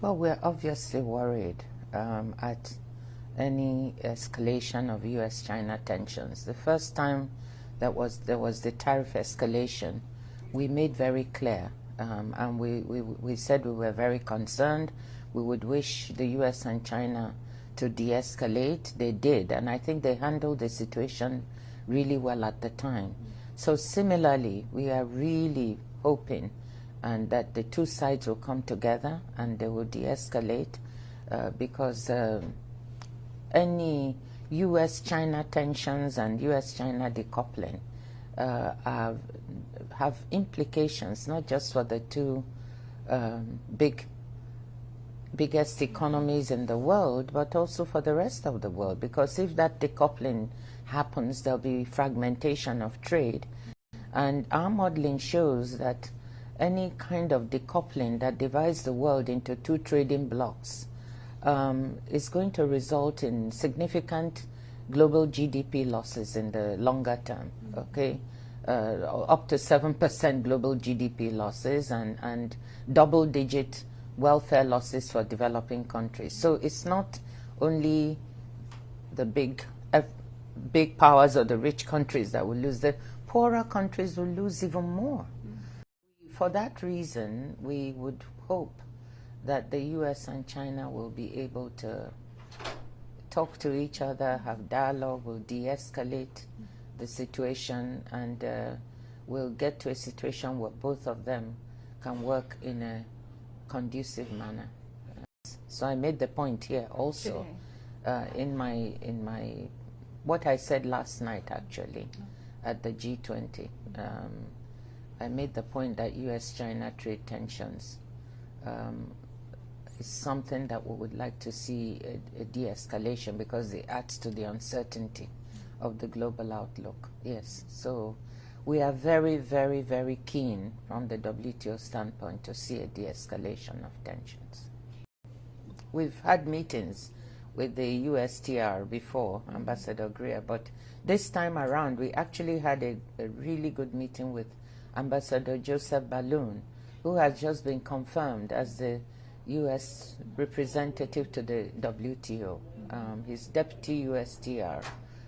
Well, we're obviously worried at any escalation of U.S.-China tensions. The first time there was the tariff escalation, we made very clear, and we said we were very concerned. We would wish the U.S. and China to de-escalate. They did, and I think they handled the situation really well at the time. So similarly, we are really hoping and that the two sides will come together and they will de-escalate because any U.S.-China tensions and U.S.-China decoupling have implications not just for the two biggest economies in the world, but also for the rest of the world. Because if that decoupling happens, there'll be fragmentation of trade. And our modeling shows that any kind of decoupling that divides the world into two trading blocks is going to result in significant global GDP losses in the longer term, okay? Up to 7% global GDP losses and double-digit welfare losses for developing countries. So it's not only the big powers or the rich countries that will lose. The poorer countries will lose even more. For that reason, we would hope that the U.S. and China will be able to talk to each other, have dialogue, will de-escalate the situation, and we'll get to a situation where both of them can work in a conducive manner. So I made the point here also in my what I said last night actually at the G20. I made the point that U.S.-China trade tensions is something that we would like to see a de-escalation because it adds to the uncertainty of the global outlook. Yes, so we are very, very, very keen from the WTO standpoint to see a de-escalation of tensions. We've had meetings with the USTR before, Ambassador Greer, but this time around we actually had a really good meeting with Ambassador Joseph Balloon, who has just been confirmed as the U.S. representative to the WTO. He's deputy USTR.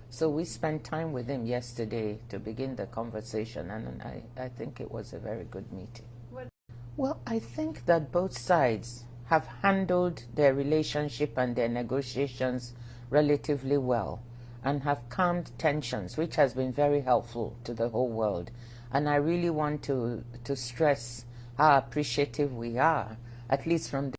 So we spent time with him yesterday to begin the conversation, and I think it was a very good meeting. Well, I think that both sides have handled their relationship and their negotiations relatively well and have calmed tensions, which has been very helpful to the whole world. And I really want to stress how appreciative we are, at least from the